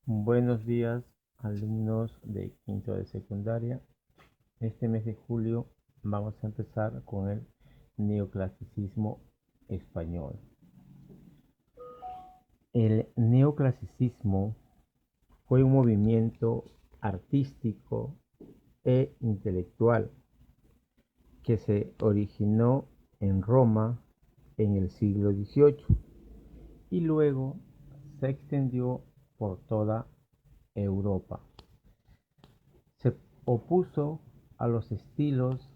Buenos días, alumnos de quinto de secundaria. Este mes de julio vamos a empezar con el neoclasicismo español. El neoclasicismo fue un movimiento artístico e intelectual que se originó en Roma en el siglo XVIII y luego se extendió por toda Europa. Se opuso a los estilos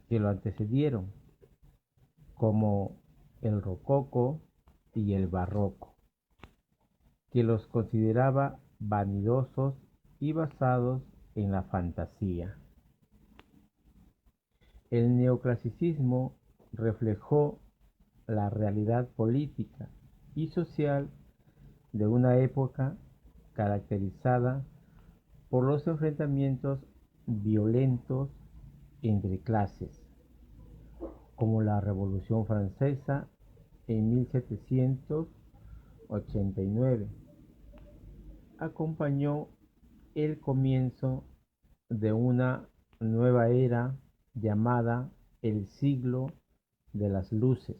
que lo antecedieron, como el rococó y el barroco, que los consideraba vanidosos y basados en la fantasía. El neoclasicismo reflejó la realidad política y social de una época caracterizada por los enfrentamientos violentos entre clases, como la Revolución Francesa en 1789. Acompañó el comienzo de una nueva era llamada el siglo de las luces,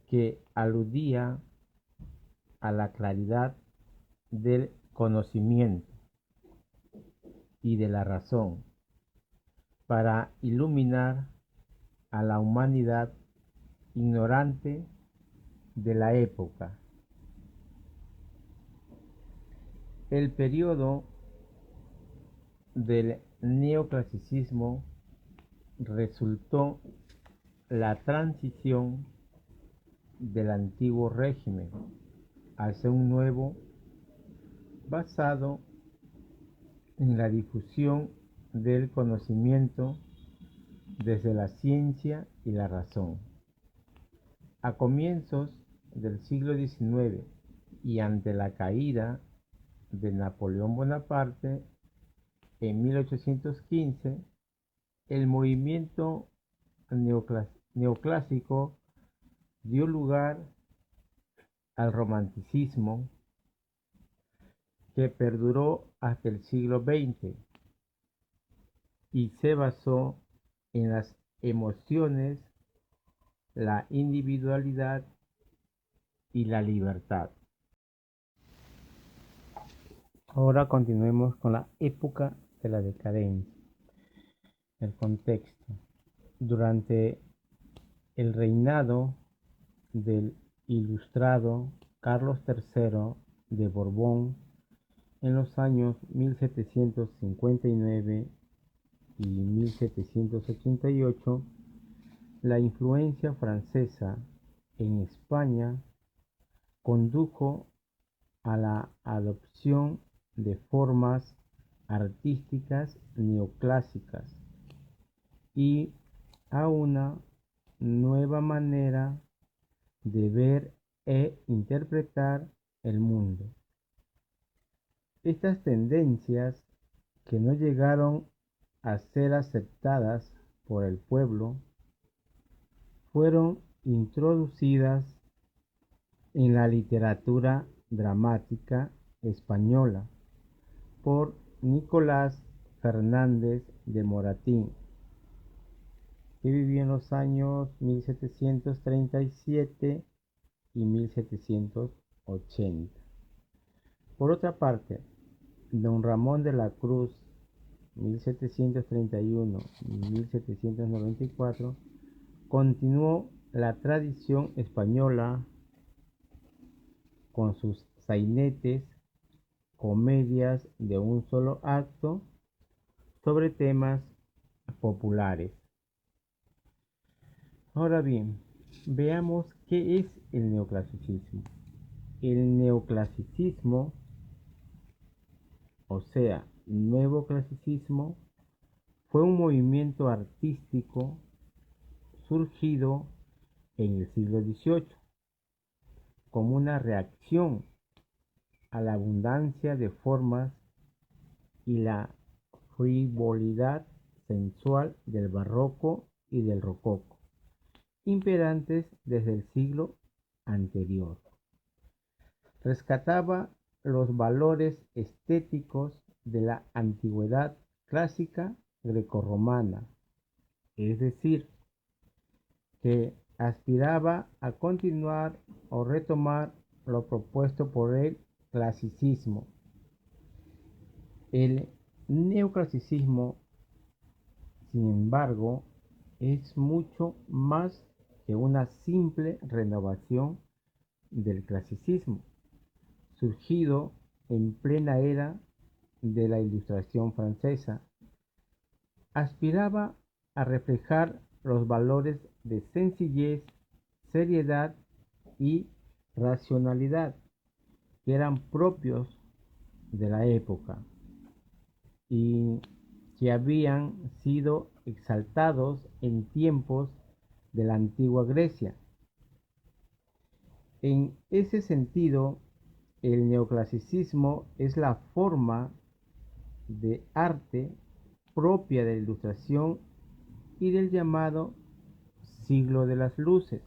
que aludía a la claridad del conocimiento y de la razón para iluminar a la humanidad ignorante de la época. El periodo del neoclasicismo resultó la transición del antiguo régimen hacia un nuevo basado en la difusión del conocimiento desde la ciencia y la razón. A comienzos del siglo XIX y ante la caída de Napoleón Bonaparte en 1815, el movimiento neoclásico dio lugar al romanticismo, que perduró hasta el siglo XX y se basó en las emociones, la individualidad y la libertad. Ahora continuemos con la época de la decadencia. El contexto. Durante el reinado del ilustrado Carlos III de Borbón, en los años 1759 y 1788, la influencia francesa en España condujo a la adopción de formas artísticas neoclásicas y a una nueva manera de ver e interpretar el mundo. Estas tendencias, que no llegaron a ser aceptadas por el pueblo, fueron introducidas en la literatura dramática española por Nicolás Fernández de Moratín, que vivió en los años 1737 y 1780. Por otra parte, don Ramón de la Cruz, 1731-1794, continuó la tradición española con sus sainetes, comedias de un solo acto sobre temas populares. Ahora bien, veamos qué es el neoclasicismo. El neoclasicismo, o sea, nuevo clasicismo, fue un movimiento artístico surgido en el siglo XVIII como una reacción a la abundancia de formas y la frivolidad sensual del barroco y del rococó, imperantes desde el siglo anterior. Rescataba los valores estéticos de la antigüedad clásica grecorromana, es decir, que aspiraba a continuar o retomar lo propuesto por el clasicismo. El neoclasicismo, sin embargo, es mucho más que una simple renovación del clasicismo, surgido en plena era de la Ilustración francesa. Aspiraba a reflejar los valores de sencillez, seriedad y racionalidad que eran propios de la época y que habían sido exaltados en tiempos de la antigua Grecia. En ese sentido, el neoclasicismo es la forma de arte propia de la Ilustración y del llamado siglo de las luces,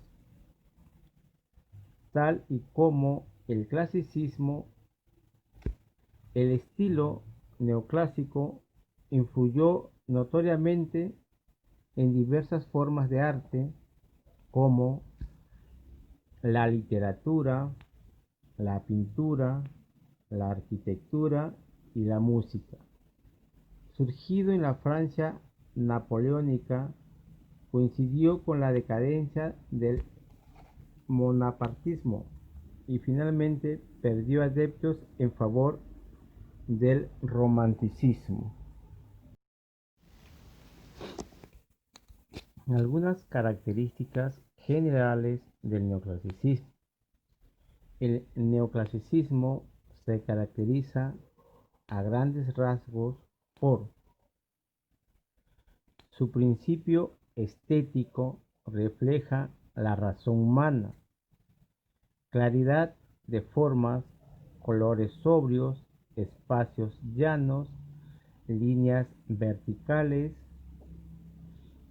tal y como el clasicismo. El estilo neoclásico influyó notoriamente en diversas formas de arte como la literatura, la pintura, la arquitectura y la música. Surgido en la Francia napoleónica, coincidió con la decadencia del bonapartismo y finalmente perdió adeptos en favor del romanticismo. Algunas características generales del neoclasicismo. El neoclasicismo se caracteriza a grandes rasgos por su principio estético, refleja la razón humana, claridad de formas, colores sobrios, espacios llanos, líneas verticales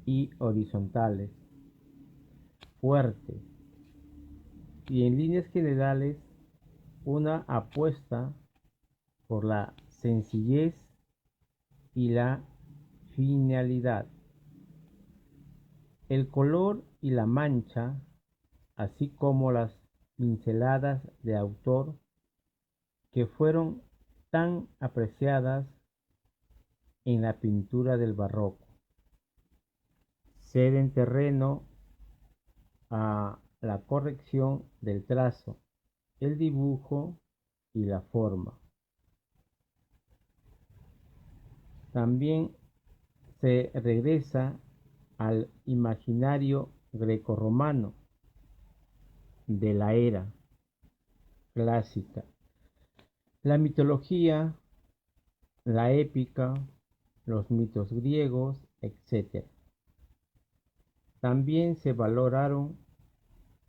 y horizontales, fuertes, y en líneas generales una apuesta por la sencillez y la finalidad. El color y la mancha, así como las pinceladas de autor que fueron tan apreciadas en la pintura del barroco, ceden terreno a la corrección del trazo, el dibujo y la forma. También se regresa al imaginario grecorromano de la era clásica, la mitología, la épica, los mitos griegos, etc. También se valoraron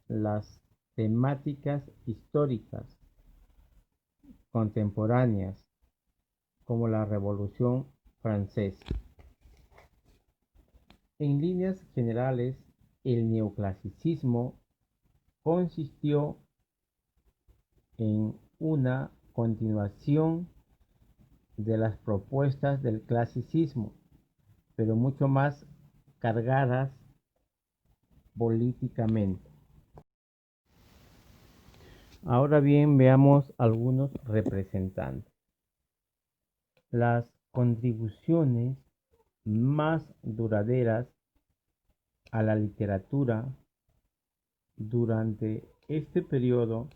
las temáticas históricas contemporáneas como la Revolución Francesa. En líneas generales, el neoclasicismo consistió en una continuación de las propuestas del clasicismo, pero mucho más cargadas políticamente. Ahora bien, veamos algunos representantes. Las contribuciones más duraderas a la literatura durante este periodo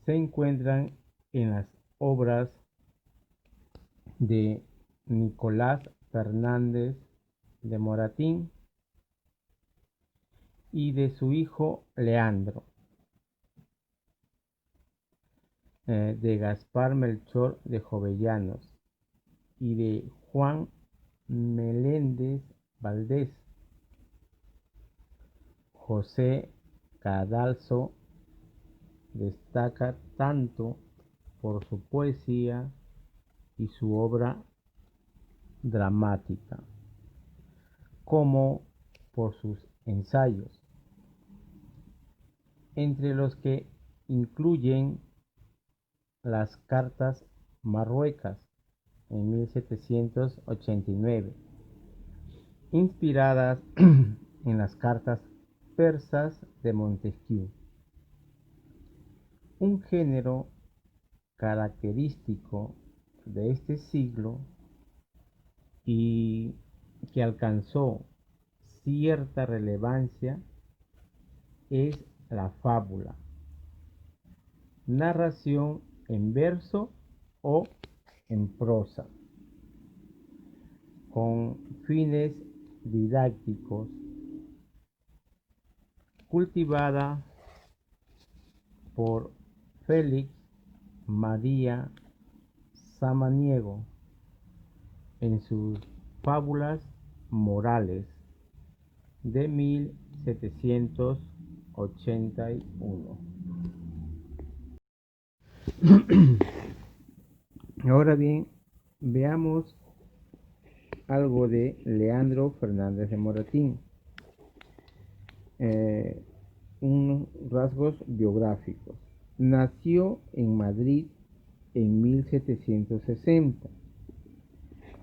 se encuentran en las obras de Nicolás Fernández de Moratín y de su hijo Leandro, de Gaspar Melchor de Jovellanos y de Juan Meléndez Valdés. José Cadalso destaca tanto por su poesía y su obra dramática como por sus ensayos, entre los que incluyen las cartas marruecas en 1789, inspiradas en las cartas persas de Montesquieu, un género característico de este siglo y que alcanzó cierta relevancia es la fábula, narración en verso o en prosa, con fines didácticos, cultivada por Félix María Samaniego en sus Fábulas Morales de 1781. Ahora bien, veamos algo de Leandro Fernández de Moratín. Unos rasgos biográficos. Nació en Madrid en 1760.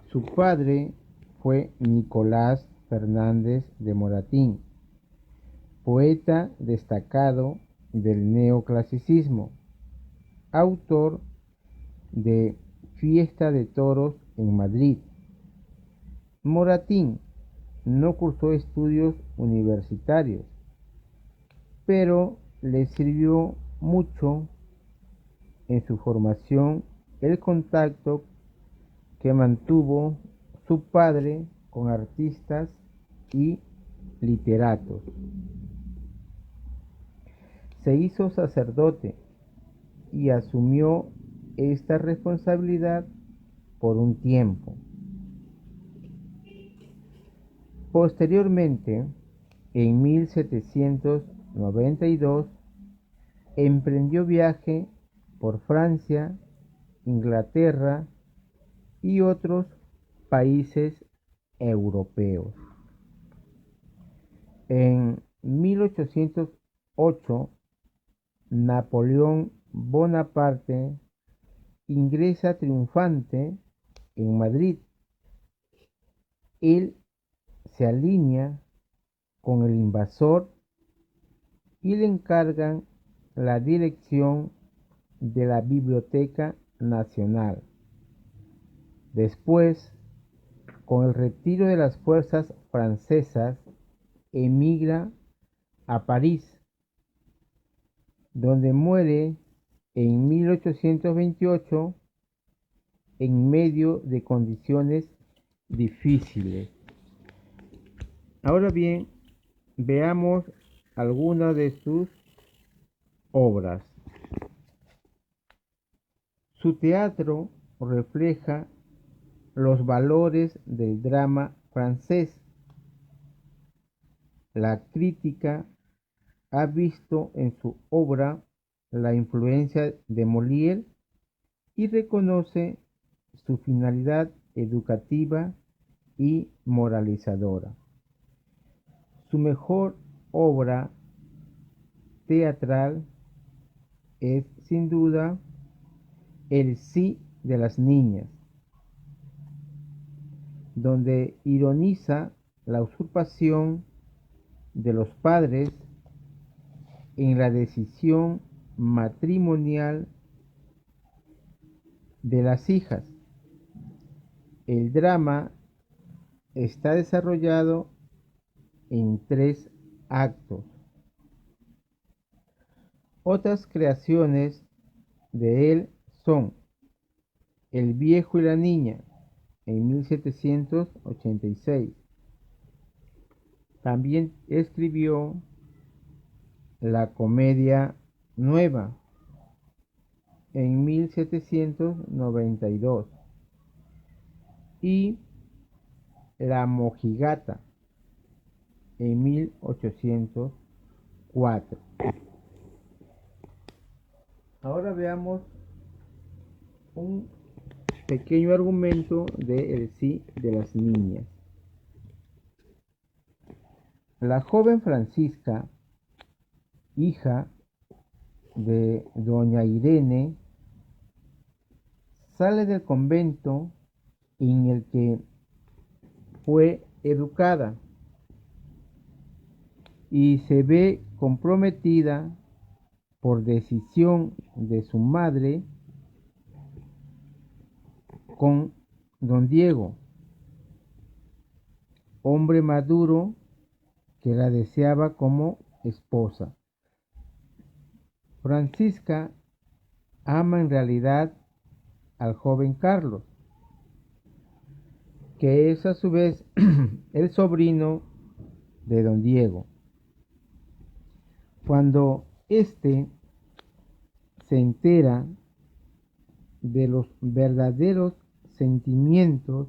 Su padre fue Nicolás Fernández de Moratín, poeta destacado del neoclasicismo, autor de Fiesta de Toros en Madrid. Moratín no cursó estudios universitarios, pero le sirvió mucho en su formación el contacto que mantuvo su padre con artistas y literatos. Se hizo sacerdote y asumió esta responsabilidad por un tiempo. Posteriormente, en 1792, emprendió viaje por Francia, Inglaterra y otros países europeos. En 1808, Napoleón Bonaparte ingresa triunfante en Madrid. Él se alinea con el invasor y le encargan la dirección de la Biblioteca Nacional. Después, con el retiro de las fuerzas francesas, emigra a París, donde muere en 1828 en medio de condiciones difíciles. Ahora bien, veamos algunas de sus obras. Su teatro refleja los valores del drama francés. La crítica ha visto en su obra la influencia de Molière y reconoce su finalidad educativa y moralizadora. Su mejor obra teatral es, sin duda, El sí de las niñas, donde ironiza la usurpación de los padres en la decisión matrimonial de las hijas. El drama está desarrollado en 3 actos. Otras creaciones de él son El viejo y la niña en 1786. También escribió La comedia nueva en 1792 y La mojigata en 1804. Ahora veamos un pequeño argumento de El sí de las niñas. La joven Francisca, hija de doña Irene, sale del convento en el que fue educada y se ve comprometida por decisión de su madre con don Diego, hombre maduro que la deseaba como esposa. Francisca ama en realidad al joven Carlos, que es a su vez el sobrino de don Diego. Cuando éste se entera de los verdaderos sentimientos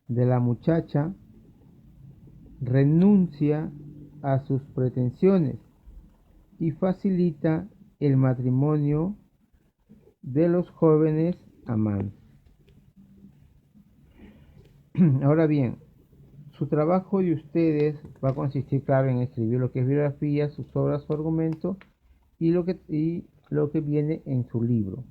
de la muchacha, renuncia a sus pretensiones y facilita el matrimonio de los jóvenes amantes. Ahora bien, su trabajo de ustedes va a consistir, claro, en escribir lo que es biografía, sus obras, su argumento y lo que viene en su libro.